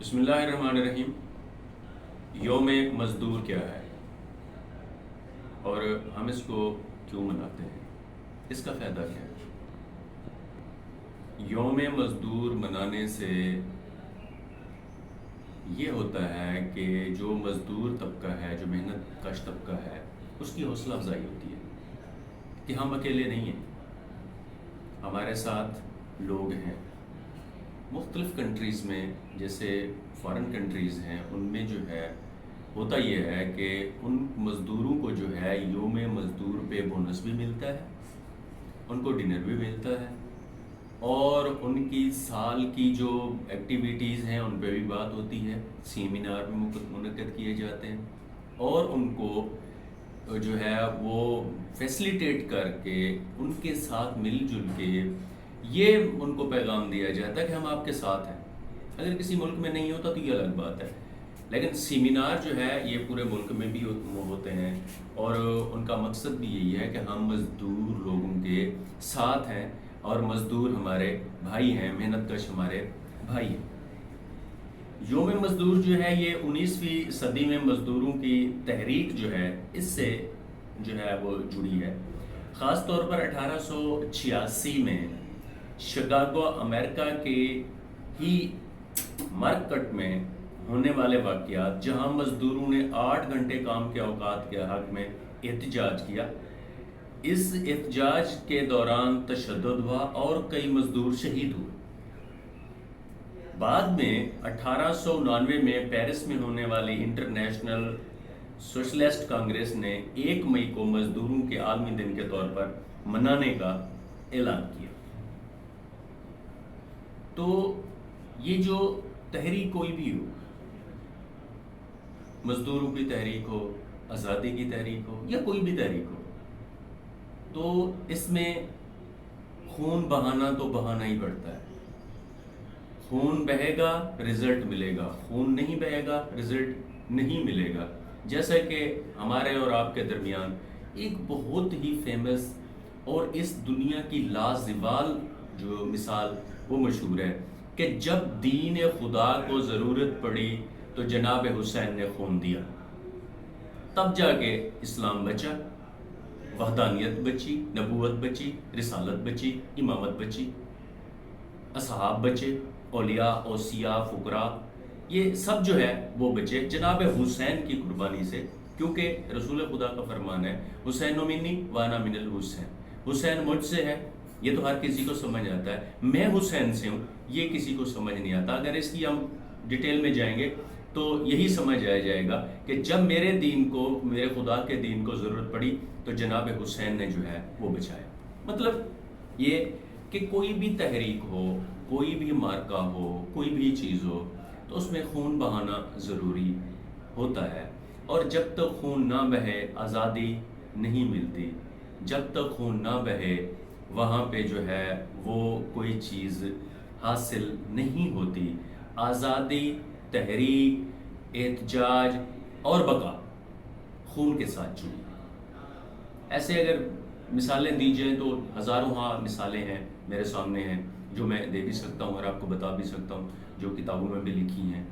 بسم اللہ الرحمن الرحیم۔ یوم مزدور کیا ہے اور ہم اس کو کیوں مناتے ہیں، اس کا فائدہ کیا ہے؟ یوم مزدور منانے سے یہ ہوتا ہے کہ جو مزدور طبقہ ہے، جو محنت کش طبقہ ہے، اس کی حوصلہ افزائی ہوتی ہے کہ ہم اکیلے نہیں ہیں، ہمارے ساتھ لوگ ہیں۔ مختلف کنٹریز میں، جیسے فارن کنٹریز ہیں، ان میں جو ہے ہوتا یہ ہے کہ ان مزدوروں کو جو ہے یوم مزدور پہ بونس بھی ملتا ہے، ان کو ڈنر بھی ملتا ہے، اور ان کی سال کی جو ایکٹیویٹیز ہیں ان پہ بھی بات ہوتی ہے، سیمینار بھی منعقد کیے جاتے ہیں، اور ان کو جو ہے وہ فیسلیٹیٹ کر کے ان کے ساتھ مل جل کے یہ ان کو پیغام دیا جاتا ہے کہ ہم آپ کے ساتھ ہیں۔ اگر کسی ملک میں نہیں ہوتا تو یہ الگ بات ہے، لیکن سیمینار جو ہے یہ پورے ملک میں بھی ہوتے ہیں، اور ان کا مقصد بھی یہی ہے کہ ہم مزدور لوگوں کے ساتھ ہیں، اور مزدور ہمارے بھائی ہیں، محنت کش ہمارے بھائی ہیں۔ یوم مزدور جو ہے یہ 19ویں صدی میں مزدوروں کی تحریک جو ہے اس سے جو ہے وہ جڑی ہے۔ خاص طور پر 1886 میں شکاگو امریکہ کے ہی مارکٹ میں ہونے والے واقعات، جہاں مزدوروں نے 8 گھنٹے کام کے اوقات کے حق میں احتجاج کیا۔ اس احتجاج کے دوران تشدد ہوا اور کئی مزدور شہید ہوئے۔ بعد میں 1899 میں پیرس میں ہونے والی انٹرنیشنل سوشلسٹ کانگریس نے 1 مئی کو مزدوروں کے عالمی دن کے طور پر منانے کا اعلان کیا۔ تو یہ جو تحریک کوئی بھی ہو، مزدوروں کی تحریک ہو، آزادی کی تحریک ہو، یا کوئی بھی تحریک ہو، تو اس میں خون بہانا تو بہانا ہی پڑتا ہے۔ خون بہے گا رزلٹ ملے گا، خون نہیں بہے گا رزلٹ نہیں ملے گا۔ جیسا کہ ہمارے اور آپ کے درمیان ایک بہت ہی فیمس اور اس دنیا کی لازوال جو مثال وہ مشہور ہے کہ جب دین خدا کو ضرورت پڑی تو جناب حسین نے خون دیا، تب جا کے اسلام بچا، وحدانیت بچی، نبوت بچی، رسالت بچی، امامت بچی، اصحاب بچے، اولیاء، اوصیاء، فقراء، یہ سب جو ہے وہ بچے جناب حسین کی قربانی سے، کیونکہ رسول خدا کا فرمان ہے حسین منی وانا من الحسین، حسین مجھ سے ہے، یہ تو ہر کسی کو سمجھ آتا ہے، میں حسین سے ہوں یہ کسی کو سمجھ نہیں آتا۔ اگر اس کی ہم ڈیٹیل میں جائیں گے تو یہی سمجھ آ جائے گا کہ جب میرے دین کو، میرے خدا کے دین کو ضرورت پڑی تو جناب حسین نے جو ہے وہ بچایا۔ مطلب یہ کہ کوئی بھی تحریک ہو، کوئی بھی مارکہ ہو، کوئی بھی چیز ہو، تو اس میں خون بہانا ضروری ہوتا ہے، اور جب تک خون نہ بہے آزادی نہیں ملتی۔ جب تک خون نہ بہے وہاں پہ جو ہے وہ کوئی چیز حاصل نہیں ہوتی۔ آزادی، تحریک، احتجاج اور بقا خون کے ساتھ جڑی۔ ایسے اگر مثالیں دی جائیں تو ہزاروں ہاں مثالیں ہیں میرے سامنے ہیں، جو میں دے بھی سکتا ہوں اور آپ کو بتا بھی سکتا ہوں، جو کتابوں میں بھی لکھی ہیں،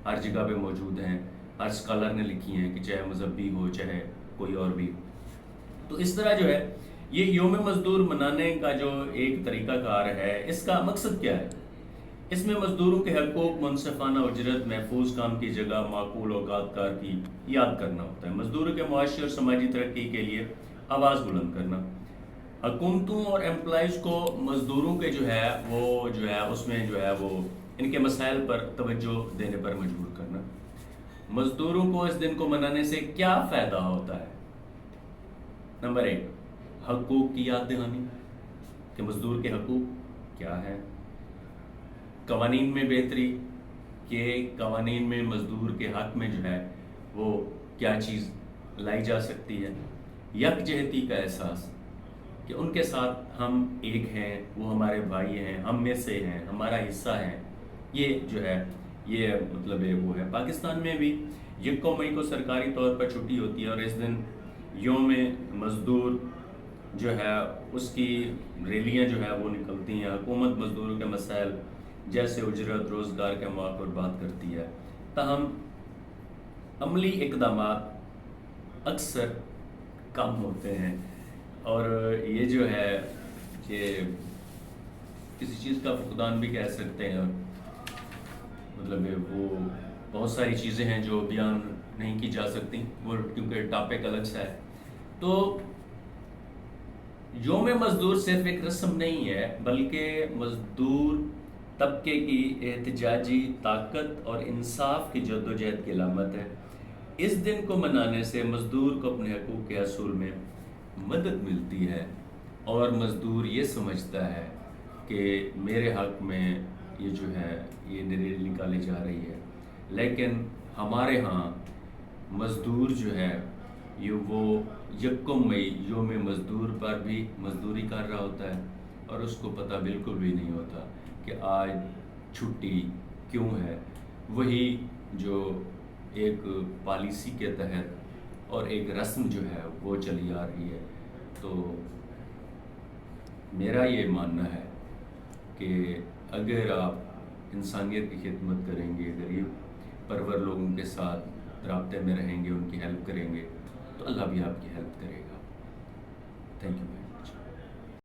ہر جگہ پہ موجود ہیں، ہر اسکالر نے لکھی ہیں، کہ چاہے مذہبی ہو چاہے کوئی اور بھی۔ تو اس طرح جو ہے یہ یوم مزدور منانے کا جو ایک طریقہ کار ہے، اس کا مقصد کیا ہے؟ اس میں مزدوروں کے حقوق، منصفانہ اجرت، محفوظ کام کی جگہ، معقول اوقات کار کی یاد کرنا ہوتا ہے۔ مزدوروں کے معاشی اور سماجی ترقی کے لیے آواز بلند کرنا، حکومتوں اور امپلائیز کو مزدوروں کے جو ہے اس میں جو ہے وہ ان کے مسائل پر توجہ دینے پر مجبور کرنا۔ مزدوروں کو اس دن کو منانے سے کیا فائدہ ہوتا ہے؟ نمبر 1، حقوق کی یاد دہانی کہ مزدور کے حقوق کیا ہے۔ قوانین میں بہتری کہ قوانین میں مزدور کے حق میں جو ہے وہ کیا چیز لائی جا سکتی ہے۔ یکجہتی کا احساس کہ ان کے ساتھ ہم ایک ہیں، وہ ہمارے بھائی ہیں، ہم میں سے ہیں، ہمارا حصہ ہے، یہ جو ہے یہ مطلب وہ ہے۔ پاکستان میں بھی 1 مئی کو سرکاری طور پر چھٹی ہوتی ہے، اور اس دن یوم مزدور جو ہے اس کی ریلیاں جو ہے وہ نکلتی ہیں۔ حکومت مزدوروں کے مسائل جیسے اجرت، روزگار کے مواقع پر بات کرتی ہے، تاہم عملی اقدامات اکثر کم ہوتے ہیں، اور یہ جو ہے کہ کسی چیز کا فقدان بھی کہہ سکتے ہیں، مطلب وہ بہت ساری چیزیں ہیں جو بیان نہیں کی جا سکتی، وہ کیونکہ ٹاپک الگ سا ہے۔ تو یوم مزدور صرف ایک رسم نہیں ہے، بلکہ مزدور طبقے کی احتجاجی طاقت اور انصاف کی جدوجہد کی علامت ہے۔ اس دن کو منانے سے مزدور کو اپنے حقوق کے حصول میں مدد ملتی ہے، اور مزدور یہ سمجھتا ہے کہ میرے حق میں یہ جو ہے یہ ریل نکالی جا رہی ہے۔ لیکن ہمارے ہاں مزدور جو ہے یہ وہ یکم مئی یوم مزدور پر بھی مزدوری کر رہا ہوتا ہے، اور اس کو پتہ بالکل بھی نہیں ہوتا کہ آج چھٹی کیوں ہے۔ وہی جو ایک پالیسی کے تحت اور ایک رسم جو ہے وہ چلی آ رہی ہے۔ تو میرا یہ ماننا ہے کہ اگر آپ انسانیت کی خدمت کریں گے، غریب پرور لوگوں کے ساتھ رابطے میں رہیں گے، ان کی ہیلپ کریں گے، تو اللہ بھی آپ کی ہیلپ کرے گا۔ Thank you.